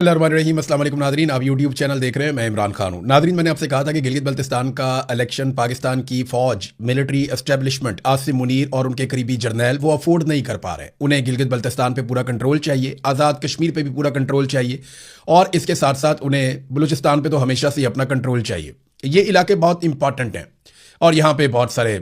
रहीम अस्सलाम वालेकुम नादरीन, आप यूट्यूब चैनल देख रहे हैं। मैं इमरान खान हूँ। नादरीन, मैंने आपसे कहा था कि गिलगित बल्तिस्तान का इलेक्शन पाकिस्तान की फौज, मिलिट्री एस्टेब्लिशमेंट, आसिम मुनीर और उनके करीबी जर्नैल वो अफोर्ड नहीं कर पा रहे। उन्हें गिलगित बल्तिस्तान पे पूरा कंट्रोल चाहिए, आज़ाद कश्मीर पे भी पूरा कंट्रोल चाहिए और इसके साथ साथ उन्हें बलूचिस्तान पे तो हमेशा से अपना कंट्रोल चाहिए। ये इलाके बहुत इंपॉर्टेंट हैं और यहाँ पे बहुत सारे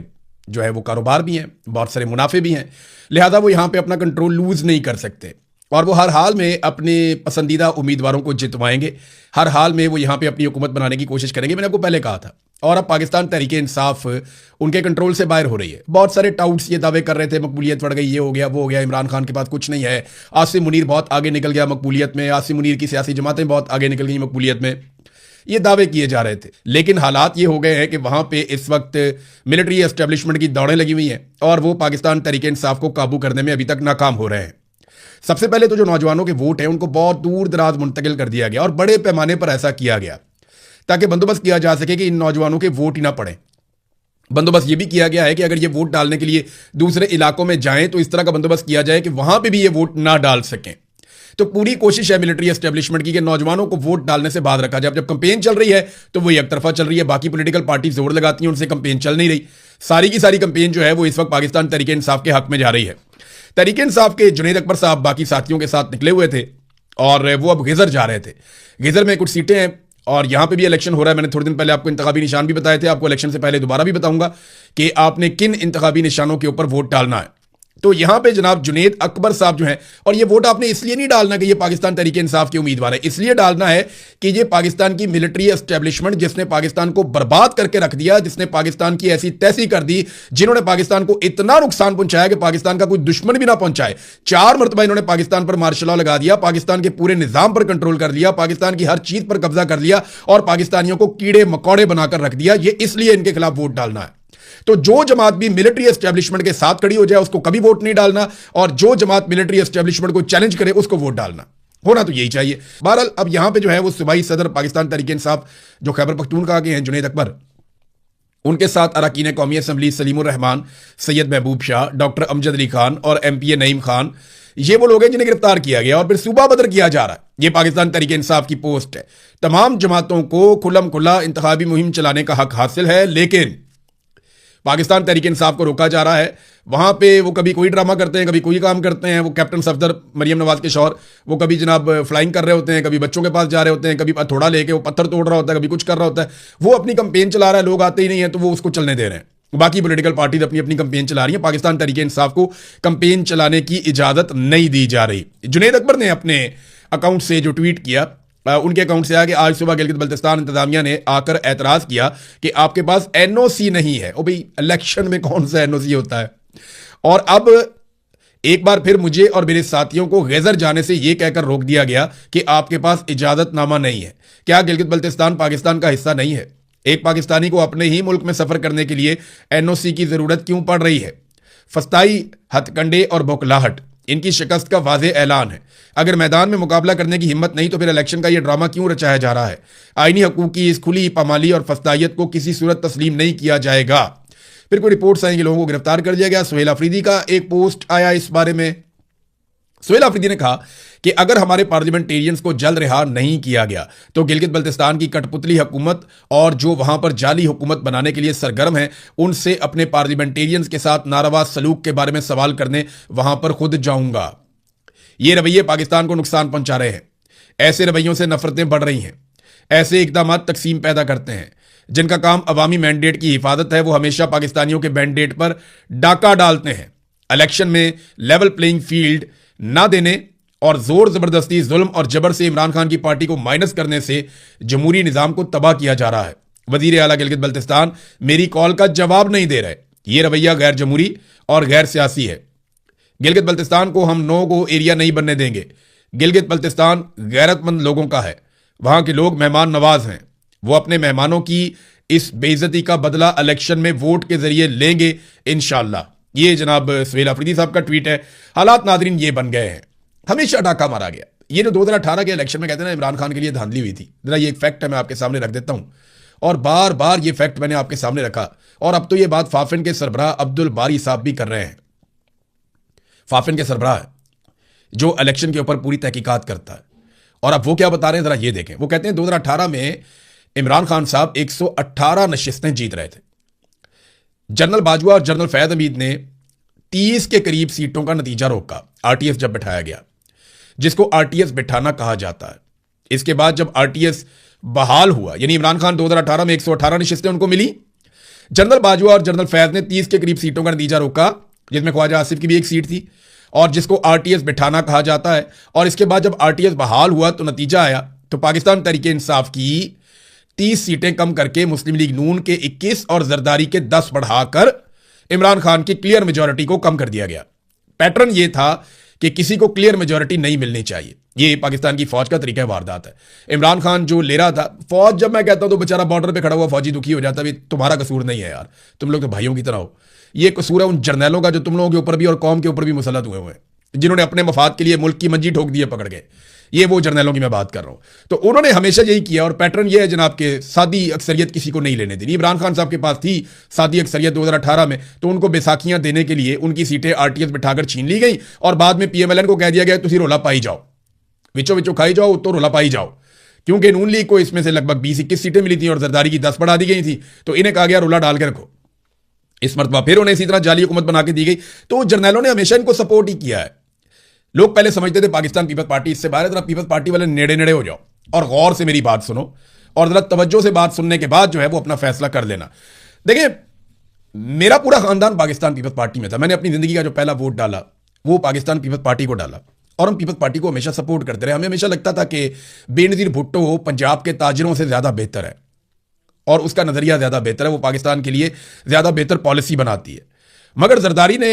जो है वो कारोबार भी हैं, बहुत सारे मुनाफे भी हैं, लिहाजा वो यहाँ पे अपना कंट्रोल लूज़ नहीं कर सकते और वो हर हाल में अपने पसंदीदा उम्मीदवारों को जितवाएंगे। हर हाल में वो यहाँ पे अपनी हुकूमत बनाने की कोशिश करेंगे। मैंने आपको पहले कहा था। और अब पाकिस्तान तहरीक इंसाफ उनके कंट्रोल से बाहर हो रही है। बहुत सारे टाउट्स ये दावे कर रहे थे मकबूलियत बढ़ गई, ये हो गया, वो हो गया, इमरान खान के पास कुछ नहीं है, आसिम मुनीर बहुत आगे निकल गया मकबूलियत में, आसिम मुनीर की सियासी जमातें बहुत आगे निकल गई मकबूलियत में, ये दावे किए जा रहे थे। लेकिन हालात ये हो गए हैं कि वहां पे इस वक्त मिलिट्री एस्टेब्लिशमेंट की दौड़ें लगी हुई हैं और वो पाकिस्तान तहरीक इंसाफ को काबू करने में अभी तक नाकाम हो रहे हैं। सबसे पहले तो जो नौजवानों के वोट हैं उनको बहुत दूर दराज मुंतकिल कर दिया गया और बड़े पैमाने पर ऐसा किया गया ताकि बंदोबस्त किया जा सके कि इन नौजवानों के वोट ही ना पड़े। बंदोबस्त ये भी किया गया है कि अगर ये वोट डालने के लिए दूसरे इलाकों में जाएं तो इस तरह का बंदोबस्त किया जाए कि वहां पे भी ये वोट ना डाल सकें। तो पूरी कोशिश है मिलिट्री एस्टेब्लिशमेंट की कि नौजवानों को वोट डालने से बाहर रखा जाए। जब कैंपेन चल रही है तो वो एक तरफा चल रही है, बाकी पॉलिटिकल पार्टी जोर लगाती हैं, उनसे कैंपेन चल नहीं रही। सारी की सारी कैंपेन जो है वो इस वक्त पाकिस्तान तहरीक इंसाफ के हक में जा रही है। तहरीक इंसाफ के जुनैद अकबर साहब बाकी साथियों के साथ निकले हुए थे और वो अब गिजर जा रहे थे। गिजर में कुछ सीटें हैं और यहां पे भी इलेक्शन हो रहा है। मैंने थोड़े दिन पहले आपको इंतखाबी निशान भी बताए थे, आपको इलेक्शन से पहले दोबारा भी बताऊंगा कि आपने किन इंतखाबी निशानों के ऊपर वोट डालना है। तो यहां पे जनाब जुनैद अकबर साहब जो हैं, और ये वोट आपने इसलिए नहीं डालना कि ये पाकिस्तान तहरीक इंसाफ के उम्मीदवार है, इसलिए डालना है कि ये पाकिस्तान की मिलिट्री एस्टेब्लिशमेंट जिसने पाकिस्तान को बर्बाद करके रख दिया, जिसने पाकिस्तान की ऐसी तैसी कर दी, जिन्होंने पाकिस्तान को इतना नुकसान पहुंचाया कि पाकिस्तान का कोई दुश्मन भी ना पहुंचाए। 4 मरतबा इन्होंने पाकिस्तान पर मार्शल लॉ लगा दिया, पाकिस्तान के पूरे निजाम पर कंट्रोल कर लिया, पाकिस्तान की हर चीज पर कब्जा कर लिया और पाकिस्तानियों को कीड़े मकौड़े बनाकर रख दिया। ये इसलिए इनके खिलाफ वोट डालना है। तो जो जमात भी मिलिट्री एस्टेब्लिशमेंट के साथ खड़ी हो जाए उसको कभी वोट नहीं डालना और जो जमात मिलिट्री एस्टेब्लिशमेंट को चैलेंज करे उसको वोट डालना। होना तो यही चाहिए। बहरहाल अब यहां पे जो है वो सूबाई सदर पाकिस्तान तहरीक इंसाफ जो खैबर पख्तूनख्वा के हैं जुनैद अकबर, उनके साथ अरकान कौमी असम्बली सलीमुर रहमान, सैयद महबूब शाह, डॉक्टर अमजद अली खान और MPA नईम खान, ये वो लोग हैं जिन्हें गिरफ्तार किया गया और फिर सूबा बदर किया जा रहा है। ये पाकिस्तान तहरीक इंसाफ की पोस्ट है। तमाम जमातों को खुल्लम खुल्ला इंतखाबी मुहिम चलाने का हक हासिल है, लेकिन पाकिस्तान तहरीक इंसाफ को रोका जा रहा है। वहां पे वो कभी कोई ड्रामा करते हैं, कभी कोई काम करते हैं। वो कैप्टन सफदर मरियम नवाज के शौहर, वो कभी जनाब फ्लाइंग कर रहे होते हैं, कभी बच्चों के पास जा रहे होते हैं, कभी हथौड़ा लेके वो पत्थर तोड़ रहा होता है, कभी कुछ कर रहा होता है। वो अपनी कैंपेन चला रहा है, लोग आते ही नहीं है तो वो उसको चलने दे रहे हैं। बाकी पॉलिटिकल पार्टीज अपनी अपनी कैंपेन चला रही है। पाकिस्तान तहरीक इंसाफ को कैंपेन चलाने की इजाजत नहीं दी जा रही। जुनैद अकबर ने अपने अकाउंट से जो ट्वीट किया, उनके अकाउंट से आया कि आज सुबह गिलगित बल्तिस्तान इंतजामिया ने आकर एतराज किया कि आपके पास NOC नहीं है। ओ भाई, इलेक्शन में कौन सा NOC होता है? और अब एक बार फिर मुझे और मेरे साथियों को गैजर जाने से यह कहकर रोक दिया गया कि आपके पास इजाजतनामा नहीं है। क्या गिलगित बल्तिस्तान पाकिस्तान का हिस्सा नहीं है? एक पाकिस्तानी को अपने ही मुल्क में सफर करने के लिए NOC की जरूरत क्यों पड़ रही है? फस्ताई, हथकंडे और बौखलाहट, इनकी शिकस्त का वाज़ेह ऐलान है। अगर मैदान में मुकाबला करने की हिम्मत नहीं तो फिर इलेक्शन का यह ड्रामा क्यों रचाया जा रहा है? आईनी हकूक की इस खुली पामाली और फस्तायत को किसी सूरत तस्लीम नहीं किया जाएगा। फिर कोई रिपोर्ट्स आई कि लोगों को गिरफ्तार कर लिया गया। सुहेल अफरीदी का एक पोस्ट आया इस बारे में। सुहेल अफरीदी ने कहा कि अगर हमारे पार्लियामेंटेरियंस को जल्द रिहा नहीं किया गया तो गिलगित बल्तिस्तान की कठपुतली हुकूमत और जो वहां पर जाली हुकूमत बनाने के लिए सरगर्म है उनसे अपने पार्लियामेंटेरियंस के साथ नारवा सलूक के बारे में सवाल करने वहां पर खुद जाऊंगा। ये रवैये पाकिस्तान को नुकसान पहुंचा रहे हैं। ऐसे रवैयों से नफरतें बढ़ रही हैं। ऐसे इकदाम तकसीम पैदा करते हैं। जिनका काम अवामी मैंडेट की हिफाजत है वो हमेशा पाकिस्तानियों के मैंडेट पर डाका डालते हैं। इलेक्शन में लेवल प्लेइंग फील्ड ना देने और जोर जबरदस्ती, जुल्म और जबर से इमरान खान की पार्टी को माइनस करने से जमहूरी निजाम को तबाह किया जा रहा है। वजीर आला गिलगित बल्तिस्तान मेरी कॉल का जवाब नहीं दे रहे। यह रवैया गैर जमहूरी और गैर सियासी है। गिलगित बल्तिस्तान को हम नो गो एरिया नहीं बनने देंगे। गिलगित बल्तिस्तान गैरतमंद लोगों का है। वहां के लोग मेहमान नवाज हैं। वो अपने मेहमानों की इस बेइज्जती का बदला इलेक्शन में वोट के जरिए लेंगे इंशाअल्लाह। ये जनाब सुहेल अफरीदी साहब का ट्वीट है। हालात नादरीन ये बन गए हैं। हमेशा डाका मारा गया। ये जो 2018 के इलेक्शन में कहते हैं ना इमरान खान के लिए धांधली हुई थी, जरा ये एक फैक्ट है, मैं आपके सामने रख देता हूं और बार बार ये फैक्ट मैंने आपके सामने रखा और अब तो ये बात फाफिन के सरबराह अब्दुल बारी साहब भी कर रहे हैं। फाफिन के सरबराह जो इलेक्शन के ऊपर पूरी तहकीकात करता है और अब वो क्या बता रहे हैं, जरा ये देखें। वो कहते हैं 2018 में इमरान खान साहब 118 नशिस्तें जीत रहे थे। जनरल बाजवा और जनरल फैज हमीद ने 30 के करीब सीटों का नतीजा रोका आरटीएस जब बिठाया गया, जिसको आरटीएस बिठाना कहा जाता है। इसके बाद जब आरटीएस बहाल हुआ, यानी इमरान खान 2018 में 118 नशिस्तें उनको मिली, जनरल बाजवा और जनरल फैज ने 30 के करीब सीटों का नतीजा रोका, जिसमें ख्वाजा आसिफ की भी एक सीट थी, और जिसको आरटीएस बिठाना कहा जाता है। और इसके बाद जब आरटीएस बहाल हुआ तो नतीजा आया तो पाकिस्तान तहरीक इंसाफ की 30 सीटें कम करके मुस्लिम लीग नून के 21 और जरदारी के 10 बढ़ाकर इमरान खान की क्लियर मेजॉरिटी को कम कर दिया गया। पैटर्न यह था कि किसी को क्लियर मेजॉरिटी नहीं मिलनी चाहिए। ये पाकिस्तान की फौज का तरीका वारदात है। इमरान खान जो ले रहा था, फौज जब मैं कहता हूं तो बेचारा बॉर्डर पे खड़ा हुआ फौजी दुखी हो जाता है, तुम्हारा कसूर नहीं है यार, तुम लोग तो भाइयों की तरह हो। ये कसूर है उन जर्नैलों का जो तुम लोगों के ऊपर भी और कौम के ऊपर भी मुसल्लत हुए हैं, जिन्होंने अपने मफाद के लिए मुल्क की मंजी ठोक दी है पकड़ के। ये वो जर्नैलों की मैं बात कर रहा हूं। तो उन्होंने हमेशा यही किया, और पैटर्न ये है जनाब के सादी अक्सरियत किसी को नहीं लेने दी। इमरान खान साहब के पास थी सादी अक्सरियत 2018 में, तो उनको बैसाखियां देने के लिए उनकी सीटें आरटीएस बिठाकर छीन ली गई, और बाद में पीएमएलएन को कह दिया गया तुसी रोला पाई जाओ, विचो विचो खाई जाओ तो रोला पाई जाओ। क्योंकि नून लीग को इसमें से लगभग 20-21 सीटें मिली थी और जरदारी की 10 बढ़ा दी गई थी, तो इन्हें कहा गया रोला डाल के रखो। इस मरतबा फिर उन्हें इसी तरह जाली हुकूमत बना के दी गई। तो जर्नैलों ने हमेशा इनको सपोर्ट ही किया है। लोग पहले समझते थे पाकिस्तान पीपल्स पार्टी इससे बाहर है, जरा पीपल्स पार्टी वाले नेड़े नेड़े हो जाओ और गौर से मेरी बात सुनो, और जरा तवज्जो से बात सुनने के बाद जो है वो अपना फैसला कर लेना। देखिए, मेरा पूरा खानदान पाकिस्तान पीपल्स पार्टी में था। मैंने अपनी जिंदगी का जो पहला वोट डाला वो पाकिस्तान पीपल्स पार्टी को डाला, और हम पीपल्स पार्टी को हमेशा सपोर्ट करते रहे। हमें हमेशा लगता था कि बेनज़ीर भुट्टो पंजाब के ताजिरों से ज्यादा बेहतर है, और उसका नजरिया ज्यादा बेहतर है, वो पाकिस्तान के लिए ज्यादा बेहतर पॉलिसी बनाती है। मगर जरदारी ने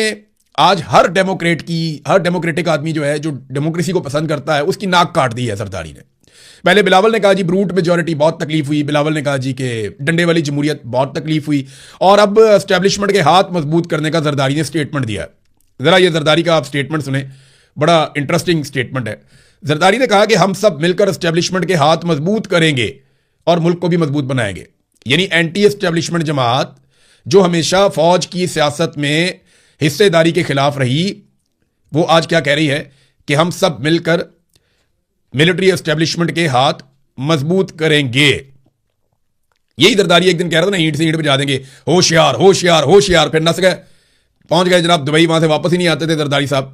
आज हर डेमोक्रेटिक आदमी जो है, जो डेमोक्रेसी को पसंद करता है, उसकी नाक काट दी है जरदारी ने। पहले बिलावल ने कहा जी ब्रूट मेजॉरिटी, बहुत तकलीफ हुई। बिलावल ने कहा जी कि डंडे वाली जमहूरियत, बहुत तकलीफ हुई। और अब एस्टेब्लिशमेंट के हाथ मजबूत करने का जरदारी ने स्टेटमेंट दिया। जरा ये जरदारी का आप स्टेटमेंट सुने, बड़ा इंटरेस्टिंग स्टेटमेंट है। जरदारी ने कहा कि हम सब मिलकर एस्टेब्लिशमेंट के हाथ मजबूत करेंगे और मुल्क को भी मजबूत बनाएंगे। यानी एंटी एस्टेब्लिशमेंट जमात, जो हमेशा फौज की सियासत में हिस्सेदारी के खिलाफ रही, वो आज क्या कह रही है कि हम सब मिलकर मिलिट्री एस्टेब्लिशमेंट के हाथ मजबूत करेंगे। यही जरदारी एक दिन कह रहा था ना, ईंट से ईंट बजा देंगे, होशियार होशियार होशियार। फिर नस गए, पहुंच गए जनाब दुबई, वहां से वापस ही नहीं आते थे जरदारी साहब।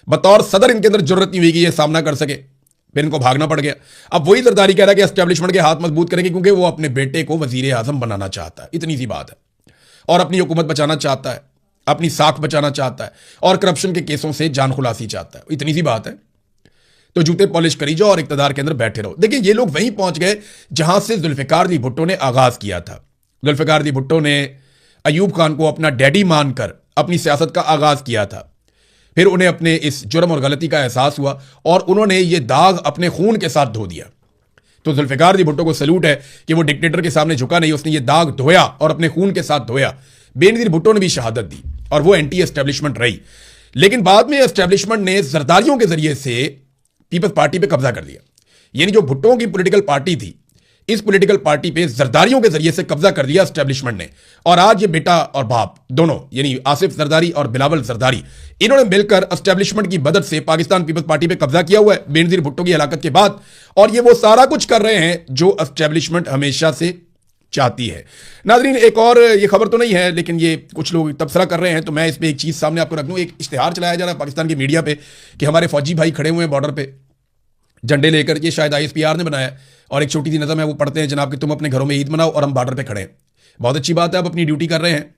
बतौर सदर इनके अंदर जरूरत नहीं हुई कि ये सामना कर सके, फिर इनको भागना पड़ गया। अब वही जरदारी कह रहा है कि एस्टेब्लिशमेंट के हाथ मजबूत करेंगे, क्योंकि वो अपने बेटे को वजीर आजम बनाना चाहता है। इतनी सी बात है। और अपनी हुकूमत बचाना चाहता है, अपनी साख बचाना चाहता है, और करप्शन के केसों से जान खुलासी चाहता है। इतनी सी बात है। तो जूते पॉलिश करी जाओ और इक्तदार के अंदर बैठे रहो। देखिए, ये लोग वहीं पहुंच गए जहां से जुल्फिकार अली भुट्टो ने आगाज किया था। जुल्फिकार अली भुट्टो ने अयूब खान को अपना डैडी मानकर अपनी सियासत का आगाज किया था। फिर उन्हें अपने इस जुर्म और गलती का एहसास हुआ, और उन्होंने ये दाग अपने खून के साथ धो दिया। तो जुल्फिकार अली भुट्टो को सैल्यूट है कि वो डिक्टेटर के सामने झुका नहीं, उसने ये दाग धोया और अपने खून के साथ धोया। बेनज़ीर भुट्टो ने भी शहादत दी, और वो एंटी एस्टेब्लिशमेंट रही। लेकिन बाद में एस्टेब्लिशमेंट ने जरदारियों के जरिए से पीपल्स पार्टी पे कब्जा कर दिया। यानी जो भुट्टो की पॉलिटिकल पार्टी थी, इस पॉलिटिकल पार्टी पे जरदारियों के जरिए से कब्जा कर दिया एस्टेब्लिशमेंट ने। और आज ये बेटा और बाप दोनों, यानी आसिफ जरदारी और बिलावल जरदारी, इन्होंने मिलकर एस्टेब्लिशमेंट की मदद से पाकिस्तान पीपल्स पार्टी पे कब्जा किया हुआ है बेनज़ीर भुट्टो की हलाकत के बाद। और ये वो सारा कुछ कर रहे हैं जो एस्टेब्लिशमेंट हमेशा से चाहती है। नाजरीन, एक और ये खबर तो नहीं है, लेकिन ये कुछ लोग तबसरा कर रहे हैं, तो मैं इस पर एक चीज़ सामने आपको रख दूं। एक इश्तिहार चलाया जा रहा है पाकिस्तान की मीडिया पे कि हमारे फौजी भाई खड़े हुए हैं बॉर्डर पे झंडे लेकर। ये शायद ISPR ने बनाया, और एक छोटी सी नज़म है, वो पढ़ते हैं जनाब कि तुम अपने घरों में ईद मनाओ और हम बॉर्डर पे खड़े हैं। बहुत अच्छी बात है, आप अपनी ड्यूटी कर रहे हैं।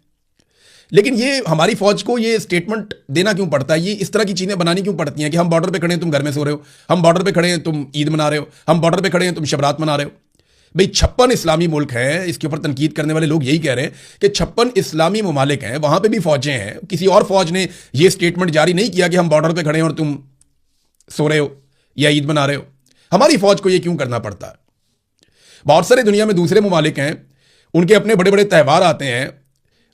लेकिन ये हमारी फौज को ये स्टेटमेंट देना क्यों पड़ता है, ये इस तरह की चीज़ें बनानी क्यों पड़ती हैं कि हम बॉर्डर पे खड़े हैं, तुम घर में सो रहे हो, हम बॉर्डर पे खड़े हैं, तुम ईद मना रहे हो, हम बॉर्डर पे खड़े हैं, तुम शबरात मना रहे हो। भाई 56 इस्लामी मुल्क हैं, इसके ऊपर तनकीद करने वाले लोग यही कह रहे हैं कि 56 इस्लामी ममालिक हैं, वहां पे भी फौजें हैं। किसी और फौज ने यह स्टेटमेंट जारी नहीं किया कि हम बॉर्डर पे खड़े हैं और तुम सो रहे हो या ईद मना रहे हो। हमारी फौज को यह क्यों करना पड़ता है? बहुत सारे दुनिया में दूसरे ममालिक हैं, उनके अपने बड़े बड़े त्यौहार आते हैं,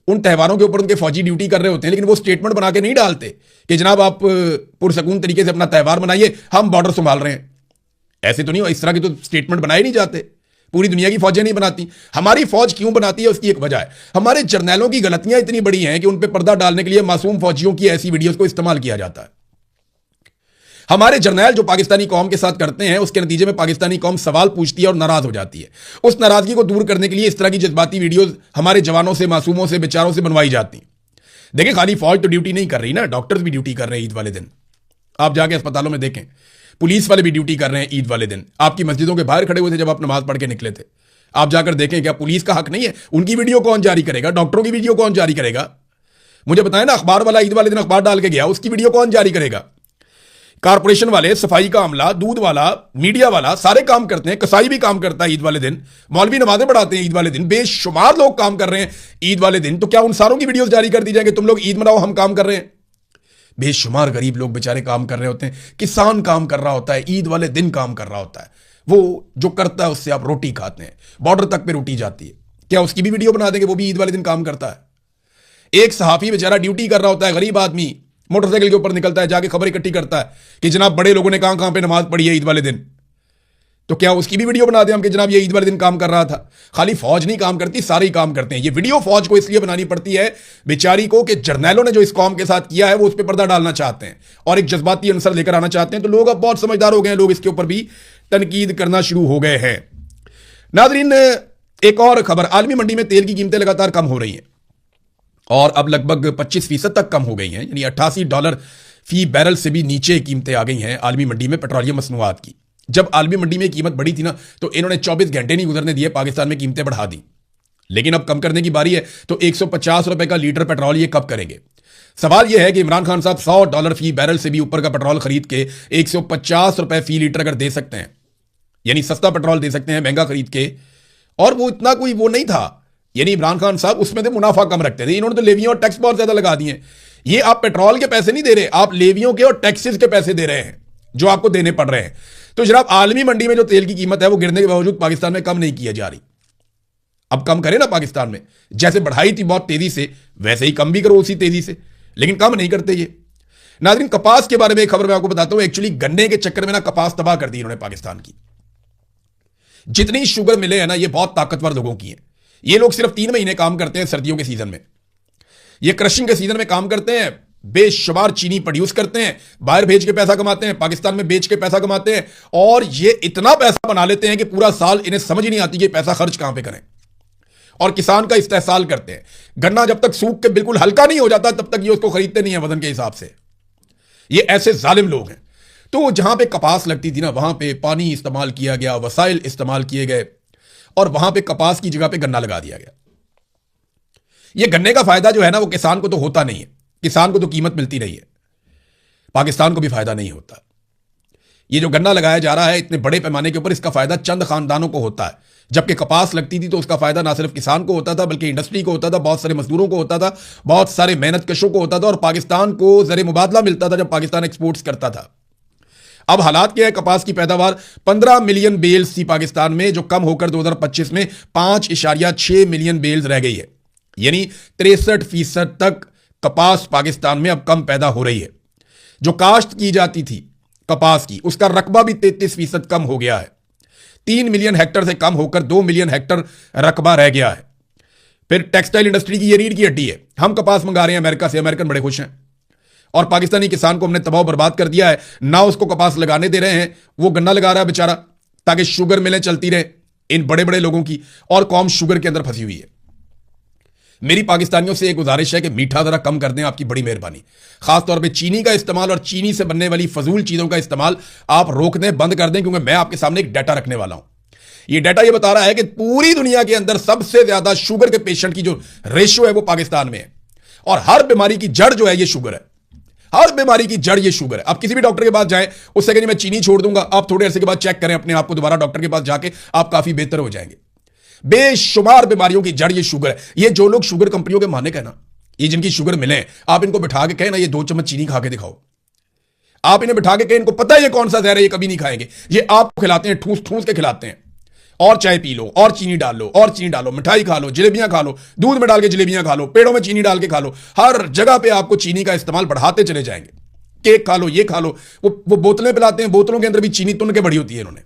उन त्यौहारों के ऊपर उनके फौजी ड्यूटी कर रहे होते हैं, लेकिन वो स्टेटमेंट बना के नहीं डालते कि जनाब आप पुरसकून तरीके से अपना त्यौहार मनाइए, हम बॉर्डर संभाल रहे हैं। ऐसे तो नहीं, इस तरह के तो स्टेटमेंट बनाए नहीं जाते। पूरी दुनिया की फौजें नहीं बनाती। हमारी फौज क्यों बनाती है, उसकी एक वजह है, हमारे जर्नैलों की गलतियां इतनी बड़ी हैं कि उन पर पर्दा डालने के लिए मासूम फौजियों की ऐसी वीडियोस को इस्तेमाल किया जाता है। हमारे जर्नैल जो पाकिस्तानी कौम के साथ करते हैं उसके नतीजे में पाकिस्तानी कौम सवाल पूछती है और नाराज हो जाती है। उस नाराजगी को दूर करने के लिए इस तरह की जज्बाती वीडियोस हमारे जवानों से, मासूमों से, बेचारों से बनवाई जाती। देखिए, खाली फौज तो ड्यूटी नहीं कर रही ना, डॉक्टर्स भी ड्यूटी कर रहे हैं ईद वाले दिन। आप जाके अस्पतालों में देखें, पुलिस वाले भी ड्यूटी कर रहे हैं ईद वाले दिन। आपकी मस्जिदों के बाहर खड़े हुए थे जब आप नमाज पढ़ के निकले थे। आप जाकर देखें, क्या पुलिस का हक नहीं है? उनकी वीडियो कौन जारी करेगा? डॉक्टरों की वीडियो कौन जारी करेगा? मुझे बताएं ना, अखबार वाला ईद वाले दिन अखबार डाल के गया, उसकी वीडियो कौन जारी करेगा? कारपोरेशन वाले, सफाई का अमला, दूध वाला, मीडिया वाला, सारे काम करते हैं। कसाई भी काम करता है ईद वाले दिन। मौलवी नमाजें पढ़ाते हैं ईद वाले दिन। बेशुमार लोग काम कर रहे हैं ईद वाले दिन। तो क्या उन सारों की वीडियोस जारी कर दी जाएगी, तुम लोग ईद मनाओ, हम काम कर रहे हैं? बेशुमार गरीब लोग बेचारे काम कर रहे होते हैं। किसान काम कर रहा होता है, ईद वाले दिन काम कर रहा होता है। वो जो करता है उससे आप रोटी खाते हैं। बॉर्डर तक पे रोटी जाती है, क्या उसकी भी वीडियो बना देंगे? वो भी ईद वाले दिन काम करता है। एक सहाफी बेचारा ड्यूटी कर रहा होता है, गरीब आदमी, मोटरसाइकिल के ऊपर निकलता है, जाके खबर इकट्ठी करता है कि जनाब बड़े लोगों ने कहां पे नमाज पढ़ी है ईद वाले दिन। तो क्या उसकी भी वीडियो बना दें हम कि जनाब ये ईद वाले दिन काम कर रहा था? खाली फौज नहीं काम करती, सारे ही काम करते हैं। ये वीडियो फौज को इसलिए बनानी पड़ती है बेचारी को कि जर्नैलों ने जो इस कौम के साथ किया है वो उस पर पर्दा डालना चाहते हैं और एक जज्बाती अंसर लेकर आना चाहते हैं। तो लोग अब बहुत समझदार हो गए हैं, लोग इसके ऊपर भी तनकीद करना शुरू हो गए हैं। नाज़रीन, एक और खबर, आलमी मंडी में तेल की कीमतें लगातार कम हो रही हैं और अब लगभग 25% तक कम हो गई हैं, यानी $88 फी बैरल से भी नीचे कीमतें आ गई हैं आलमी मंडी में पेट्रोलियम मसनूआत की। जब आलमी मंडी में कीमत बढ़ी थी ना, तो इन्होंने 24 घंटे नहीं गुजरने दिए, पाकिस्तान में कीमतें बढ़ा दी। लेकिन अब कम करने की बारी है, तो 150 रुपए का लीटर पेट्रोल ये कब करेंगे? सवाल यह है कि इमरान खान साहब $100 फी बैरल से भी ऊपर का पेट्रोल खरीद के 150 रुपए फी लीटर अगर दे सकते हैं, यानी सस्ता पेट्रोल दे सकते हैं महंगा खरीद के, और वो इतना कोई वो नहीं था, यानी इमरान खान साहब उसमें से मुनाफा कम रखते थे। इन्होंने तो लेवियों और टैक्स बहुत ज्यादा लगा दिए। ये आप पेट्रोल के पैसे नहीं दे रहे, आप लेवियों के और टैक्सेस के पैसे दे रहे हैं जो आपको देने पड़ रहे हैं। तो जनाब, आलमी मंडी में जो तेल की कीमत है वो गिरने के बावजूद पाकिस्तान में कम नहीं किया जा रही। अब कम करें ना पाकिस्तान में, जैसे बढ़ाई थी बहुत तेजी से, वैसे ही कम भी करो उसी तेजी से, लेकिन कम नहीं करते ये। नाज़रीन, कपास के बारे में एक खबर मैं आपको बताता हूं। एक्चुअली गन्ने के चक्कर में ना कपास तबाह कर दी इन्होंने पाकिस्तान की। जितनी शुगर मिले है ना, ये बहुत ताकतवर लोगों की है। ये लोग सिर्फ 3 महीने काम करते हैं सर्दियों के सीजन में, ये क्रशिंग के सीजन में काम करते हैं, बेशुमार चीनी प्रोड्यूस करते हैं, बाहर भेज के पैसा कमाते हैं, पाकिस्तान में बेच के पैसा कमाते हैं, और ये इतना पैसा बना लेते हैं कि पूरा साल इन्हें समझ ही नहीं आती कि पैसा खर्च कहां पे करें, और किसान का इस्तेहसाल करते हैं। गन्ना जब तक सूख के बिल्कुल हल्का नहीं हो जाता तब तक ये उसको खरीदते नहीं है वजन के हिसाब से। ये ऐसे जालिम लोग हैं। तो जहां पे कपास लगती थी ना, वहां पे पानी इस्तेमाल किया गया, वसाइल इस्तेमाल किए गए, और वहां पे कपास की जगह पे गन्ना लगा दिया गया। ये गन्ने का फायदा जो है ना, वो किसान को तो होता नहीं है, किसान को तो कीमत मिलती नहीं है, पाकिस्तान को भी फायदा नहीं होता। ये जो गन्ना लगाया जा रहा है इतने बड़े पैमाने के ऊपर, इसका फायदा चंद खानदानों को होता है, जबकि कपास लगती थी तो उसका फायदा ना सिर्फ किसान को होता था बल्कि इंडस्ट्री को होता था, बहुत सारे मजदूरों को होता था, बहुत सारे मेहनत कशों को होता था, और पाकिस्तान को ज़र मुबादला मिलता था जब पाकिस्तान एक्सपोर्ट्स करता था। अब हालात क्या है, कपास की पैदावार 15 मिलियन बेल्स थी पाकिस्तान में, जो कम होकर 2025 में 5.6 मिलियन बेल्स रह गई है, यानी 63% तक कपास पाकिस्तान में अब कम पैदा हो रही है। जो काश्त की जाती थी कपास की, उसका रकबा भी 33% कम हो गया है। 3 मिलियन हेक्टर से कम होकर 2 मिलियन हेक्टर रकबा रह गया है। फिर टेक्सटाइल इंडस्ट्री की ये रीढ़ की हड्डी है। हम कपास मंगा रहे हैं अमेरिका से, अमेरिकन बड़े खुश हैं, और पाकिस्तानी किसान को हमने तबाह बर्बाद कर दिया है। ना उसको कपास लगाने दे रहे हैं, वो गन्ना लगा रहा है बेचारा, ताकि शुगर मिलें चलती रहे इन बड़े बड़े लोगों की, और कौम शुगर के अंदर फंसी हुई है। मेरी पाकिस्तानियों से एक गुजारिश है कि मीठा जरा कम कर दें, आपकी बड़ी मेहरबानी। खासतौर पे चीनी का इस्तेमाल और चीनी से बनने वाली फजूल चीजों का इस्तेमाल आप रोक दें, बंद कर दें, क्योंकि मैं आपके सामने एक डाटा रखने वाला हूं। ये डाटा ये बता रहा है कि पूरी दुनिया के अंदर सबसे ज्यादा शुगर के पेशेंट की जो रेशियो है वो पाकिस्तान में है, और हर बीमारी की जड़ जो है ये शुगर है। हर बीमारी की जड़ ये शुगर है। आप किसी भी डॉक्टर के पास जाएं, उससे कहें मैं चीनी छोड़ दूंगा, आप थोड़े अरसे के बाद चेक करें अपने आप को, दोबारा डॉक्टर के पास जाके आप काफी बेहतर हो जाएंगे। बेशुमार बीमारियों की जड़ ये शुगर है। ये जो लोग शुगर कंपनियों के माने कहना, ये जिनकी शुगर मिले, आप इनको बिठा के कहें ना ये 2 चम्मच चीनी खा के दिखाओ, आप इन्हें बिठा के कहें, इनको पता है ये कौन सा जहर है, ये कभी नहीं खाएंगे। ये आपको खिलाते हैं, ठूस ठूस के खिलाते हैं, और चाय पी लो, और चीनी डाल लो, और चीनी डालो, मिठाई खा लो, जलेबियां खा लो, दूध में डाल के जलेबियां खा लो, पेड़ों में चीनी डाल के खा लो, हर जगह पे आपको चीनी का इस्तेमाल बढ़ाते चले जाएंगे। केक खा लो, ये खा लो, वो बोतलें पिलाते हैं, बोतलों के अंदर भी चीनी तुन के बड़ी होती है इन्होंने।